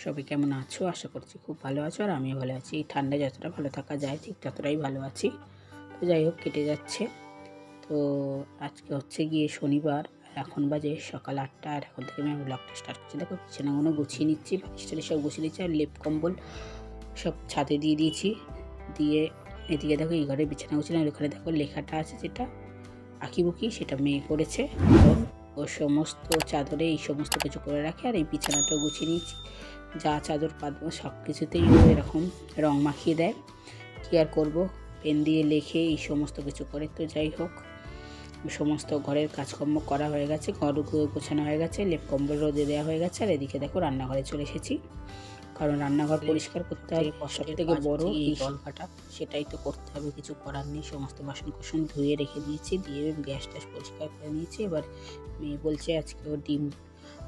সবাই কেমন আছো? আশা করছি খুব ভালো আছো, আর আমিও ভালো আছি। এই ঠান্ডায় যতটা ভালো থাকা যায় ঠিক ততটাই ভালো আছি। তো যাই হোক, কেটে যাচ্ছে। তো আজকে হচ্ছে গিয়ে শনিবার, আর এখন বাজে সকাল 8টা। আর এখন থেকে আমি ব্লগটা স্টার্ট করছি। দেখো, বিছানাগুলো গুছিয়ে নিচ্ছি, বালিশটালি সব গুছিয়ে নিচ্ছি, আর লেপ কম্বল সব ছাদে দিয়ে দিয়েছি। দিয়ে এদিকে দেখো, এই ঘরে বিছানা গুছিয়ে, আর ওখানে দেখো লেখাটা আছে যেটা আঁকিবুকি, সেটা মেয়ে করেছে। ও সমস্ত চাদরে এই সমস্ত কিছু করে রাখে, আর এই বিছানাটাও গুছিয়ে নিয়েছি। যা চাদর পাতবো সব কিছুতেই ও এরকম রং মাখিয়ে দেয়। কী আর করবো, পেন দিয়ে লেখে এই সমস্ত কিছু করে। তো যাই হোক, সমস্ত ঘরের কাজকর্ম করা হয়ে গেছে, ঘর গোছানো হয়ে গেছে, লেপ কম্বল রোদে দেওয়া হয়ে গেছে। আর এদিকে দেখো রান্নাঘরে চলে এসেছি, কারণ রান্নাঘর পরিষ্কার করতে হবে। সব থেকে বড় এই জল কাটা, সেটাই তো করতে হবে, কিছু করার নেই। সমস্ত বাসন কোসন ধুয়ে রেখে দিয়েছি, দিয়ে গ্যাস ট্যাস পরিষ্কার করে নিয়েছি। এবার মেয়ে বলছে আজকে ও ডিম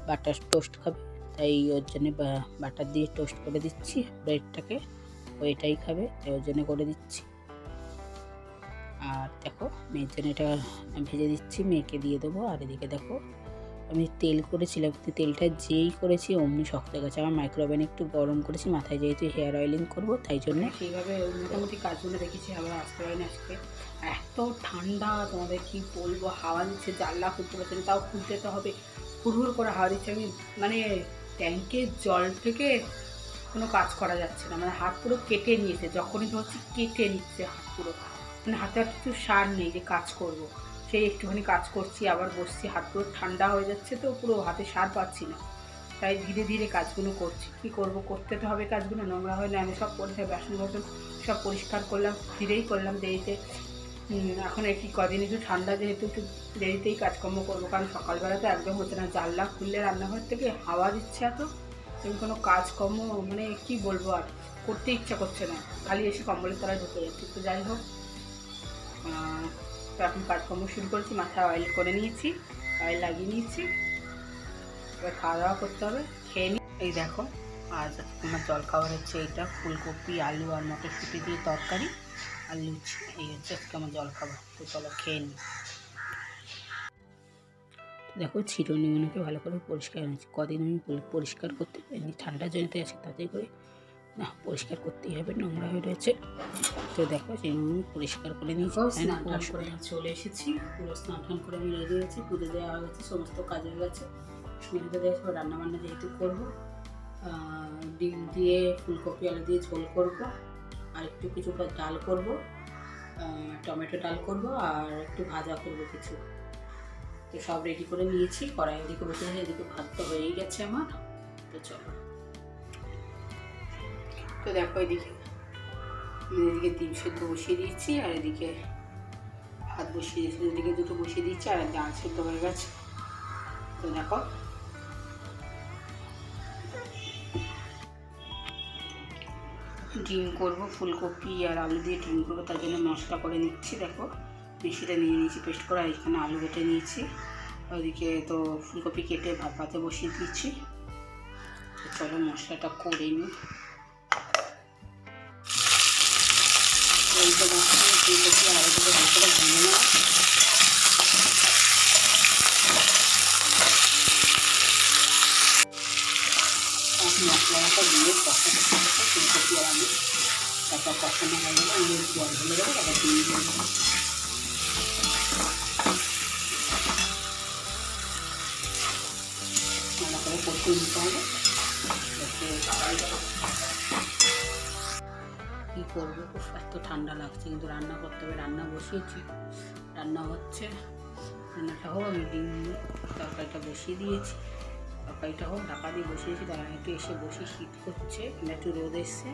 বাটার টোস্ট খাবে, তাই ওর জন্যে বাটার দিয়ে টোস্ট করে দিচ্ছি ব্রেডটাকে। ও এটাই খাবে, তাই ওর জন্য করে দিচ্ছি। আর দেখো, মেয়ের জন্য এটা ভেজে দিচ্ছি, মেয়েকে দিয়ে দেবো। আর এদিকে দেখো, আমি তেল করেছিলাম, কিন্তু তেলটা যেই করেছি অমনি শক্ত হয়ে গেছে। আমার মাইক্রোওভেনে একটু গরম করেছি, মাথায় যেহেতু হেয়ার অয়েলিং করবো তাই জন্য সেইভাবে মোটামুটি কাজগুলো রেখেছি। আবার আসতে পারিনি আজকে, এত ঠান্ডা, তোমাদের কি বলবো। হাওয়া দিচ্ছে, জানলা খুলতে পারছে না, তাও খুলতে তো হবে। হুড় করে হাওয়া দিচ্ছে। আমি মানে ট্যাঙ্কের জল থেকে কোনো কাজ করা যাচ্ছে না, মানে হাত পুরো কেটে নিয়েছে। যখনই ধরছি কেটে নিচ্ছে হাত পুরো, মানে হাতে আর কিছু সার নেই যে কাজ করব। সেই একটুখানি কাজ করছি, আবার বসছি, হাত পুরো ঠান্ডা হয়ে যাচ্ছে, তো পুরো হাতে সার পাচ্ছি না। তাই ধীরে ধীরে কাজগুলো করছি। কি করব, করতে তো হবে কাজগুলো, নোংরা হয়ে না। আমি সব পরিষ্কার, বাসন বাসন সব পরিষ্কার করলাম, ধীরেই করলাম, দেরিতে। এখন একটু কদিন একটু ঠান্ডা, যেহেতু একটু দেরিতেই কাজকর্ম করবো, কারণ সকালবেলা তো একদম হচ্ছে না। জানলা খুললে রান্নাঘর থেকে হাওয়া দিচ্ছে এত, তুমি কোনো কাজকর্ম মানে কি বলবো, আর করতে ইচ্ছা করছে না, খালি এসে কম্বলের তলায় ঢুকে যাচ্ছি। তো যাই হোক, তো এখন কাজকর্ম শুরু করেছি। মাথায় অয়েল করে নিয়েছি, অয়েল লাগিয়ে নিয়েছি। এবার খাওয়া দাওয়া করতে হবে, খেয়ে নিই। এই দেখো, আজ আমার জল খাবার হচ্ছে এইটা, ফুলকপি আলু আর মটরশুঁটি দিয়ে তরকারি আর লুচি। এই হচ্ছে আজকে আমার জল খাবার। তো চলো খেয়ে নিই। দেখো, চিরুনিগুলোকে ভালো করে পরিষ্কার নিচ্ছি। কদিন আমি পরিষ্কার করতে পারিনি, ঠান্ডা জনিতে আছে, তাতে করে না পরিষ্কার করতেই হবে, নোংরা হয়ে রয়েছে। তো দেখো, চিরুনি পরিষ্কার করে নিয়েছি। স্নান টান করে চলে এসেছি, পুরো স্নান টান করে আমি রেডি হয়েছি। পুজো দেওয়া হয়ে গেছে, সমস্ত কাজ হয়ে গেছে। পুজো দেওয়া হয়েছে, রান্নাবান্না যেহেতু করবো, ডিম দিয়ে ফুলকপি আলু দিয়ে ঝোল করবো, আর একটু কিছু ডাল করবো, টমেটো ডাল করবো, আর একটু ভাজা করবো কিছু। তো সব রেডি করে নিয়েছি, কড়াই এদিকে বসে আছে, এদিকে ভাত তো হয়েই গেছে আমার। তো চলো, তো দেখো এদিকে ডিম সেদ্ধ বসিয়ে দিয়েছি, আর এদিকে ভাত বসিয়ে দিয়েছি, এদিকে দুটো বসিয়ে দিচ্ছি, আর ডাল সেদ্ধ হয়ে গেছে। তো দেখো, ডিম করবো, ফুলকপি আর আলু দিয়ে ডিম করবো, তার জন্য মশলা করে নিচ্ছি। দেখো, মিষ্টিটা নিয়ে নিয়েছি পেস্ট করে, আর এখানে আলু কেটে নিয়েছি। ওইদিকে তো ফুলকপি কেটে ভাতে বসিয়ে দিয়েছি। চলো মশলাটা করে নিই। এইটা বসিয়ে ফুলকপি আর আলুটাকে ভালো করে ভেঙে নেওয়া। মশলাটা দিয়ে কষাতে থাকবে, ফুলকপি আর আলু। তারপর কষানো হয়ে গেলে আমি জল ঢেলে দেবো, তারপর দিয়ে দেবো। ভালো করে কষিয়ে নিতে হবে। কী করবো, এত ঠান্ডা লাগছে, কিন্তু রান্না করতে হবে। রান্না বসিয়েছি, রান্না হচ্ছে, রান্নাটা হোক। আমি ডিম তরকারিটা বসিয়ে দিয়েছি, তরকারিটা হোক, ঢাকা দিয়ে বসিয়েছি। তার একটু এসে বসে, শীত করছে, একটু রোদ এসছে।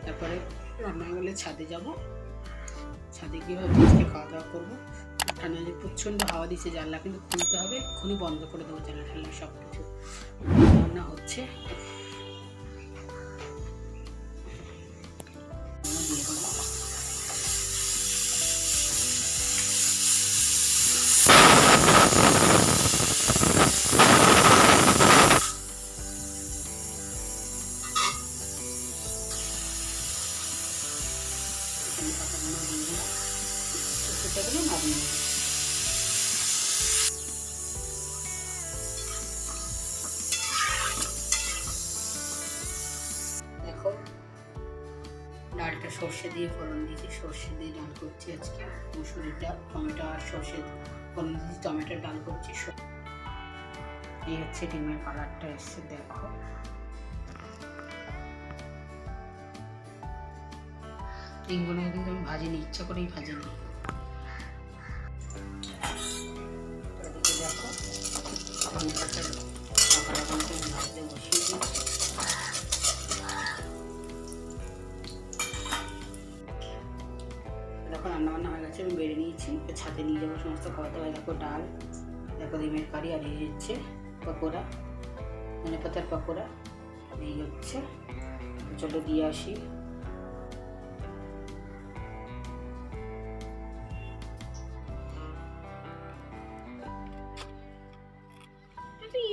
তারপরে রান্না হয়ে গেলে ছাদে যাব, ছাদে গিয়ে হয়তো আজকে খাওয়া দাওয়া করবো। ঠান্ডা যে প্রচণ্ড হাওয়া দিচ্ছে, জানলা কিন্তু খুলতে হবে, এক্ষুনি বন্ধ করে দেবো জানলা ঠান্ডা সব কিছু। রান্না হচ্ছে, সর্ষে দিয়ে ফোড়ন দিয়েছি, সর্ষে দিয়ে ডাল করছি আজকে। মুসুরির ডাল, টমেটো আর সর্ষে ফোড়ন দিয়েছি, টমেটোর ডাল করছি। এই হচ্ছে ডিমের কালারটা এসছে, দেখো। ডিমগুলো কিন্তু আমি ভাজিনি, ইচ্ছা করেই ভাজিনি। এদিকে দেখো ভাজতে বসিয়ে দিয়েছি। দেখো রান্নাবান্না হয়ে গেছে, আমি বেড়ে নিয়েছি, ছাদে নিয়ে যাবো সমস্ত খাওয়া দাওয়া। দেখো ডাল, দেখো ডিমের কারি, আর এই হচ্ছে পকোড়া, ধনে পাতার পকোড়া। এই হচ্ছে, চলো দিয়ে আসি।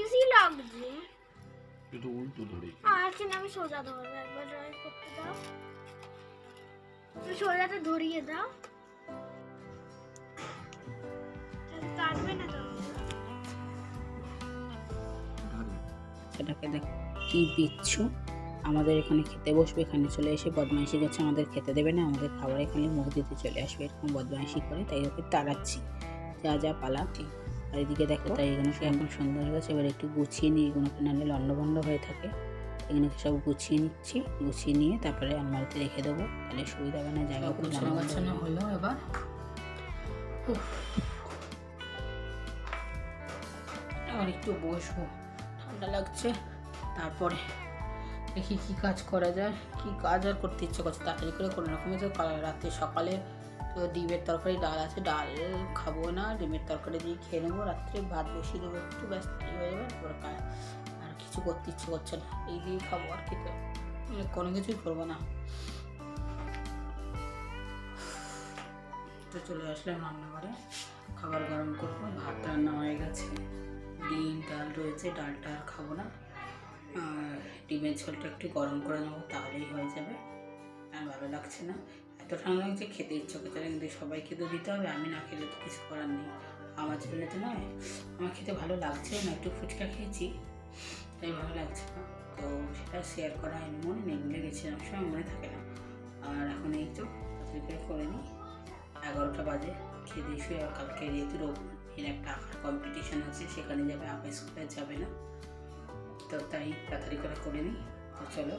ইজি লাগছে, এটা উল্টো ধরে। আচ্ছা আমি সোজা ধরবো, একবার ট্রাই করতে দাও। সোজাটা ধরিয়ে দাও, কাটবে না তো। সেটাকে দেখো কি বিচ্ছু, আমাদের এখানে খেতে বসবে, এখানে চলে এসে বদমাইশি করছে, আমাদের খেতে দেবে না, আমাদের খাবার এখানে মুখ দিতে চলে আসবে, এরকম বদমাইশি করে। তাই ওকে তাড়াচ্ছি, যা যা পালা। আর এদিকে দেখো, তাই এগুলো এখন সুন্দর হয়ে গেছে। এবার একটু গুছিয়ে নিই এগুলোকে, নাহলে লন্ডভন্ড হয়ে থাকে। এগুলোকে সব গুছিয়ে নিচ্ছি, গুছিয়ে নিয়ে তারপরে আলমারিতে রেখে দেবো, তাহলে সুবিধা হবে না। জায়গা গোছানো গাছানো হলো। এবার আর একটু বসবো, ঠান্ডা লাগছে। তারপরে দেখি কি কাজ করা যায়, কি কাজ আর করতে ইচ্ছে করছে, তাড়াতাড়ি করে কোনো রকমে। তো রাতে সকালে তো ডিমের তরকারি, ডাল আছে, ডাল খাবো না, ডিমের তরকারি দিয়ে খেয়ে নেবো। রাত্রে ভাত বসিয়ে দেবো, একটু ব্যস্ত হয়ে যাবে। আর কিছু করতে ইচ্ছে করছে না, এই দিয়েই খাবো, আর খেতে কোনো কিছুই করবো না। তো চলে আসলাম রান্নাঘরে, খাবার গরম করবো। ভাত রান্না হয়ে গেছে, ডিম ডাল রয়েছে, ডালটা আর খাবো না। ডিমের ঝোলটা একটু গরম করে নেবো, তাহলেই হয়ে যাবে। আর ভালো লাগছে না, এত ঠান্ডা লাগছে, খেতে ইচ্ছে করছে, কিন্তু সবাইকে তো দিতে হবে, আমি না খেলে তো কিছু করার নেই। আমার জন্য তো নয়, আমার খেতে ভালো লাগছে না, একটু ফুচকা খেয়েছি, তাই ভালো লাগছে না। তো সেটা শেয়ার করা হয়নি, মনে নেই, ভুলে গেছিলাম, সময় মনে থাকে না। আর এখন এই তো তাড়াতাড়ি করে নিই, 11টা বাজে, খেয়ে দিয়ে শুয়ে। আর কালকে যেহেতু এর একটা আঁকার কম্পিটিশান আছে, সেখানে যাবে, আঁকা স্কুলে যাবে না, তো তাই তাড়াতাড়ি করে নিই। তো চলো।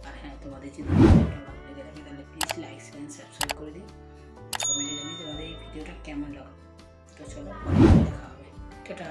আর হ্যাঁ, তোমাদের যদি ভিডিওটা ভালো লেগে থাকে তাহলে প্লিজ লাইক শেয়ার সাবস্ক্রাইব করে দিই, কমেন্টে জানিয়ে তোমাদের এই ভিডিওটা কেমন লাগলো। তো চলো, দেখা হবে, টাটা।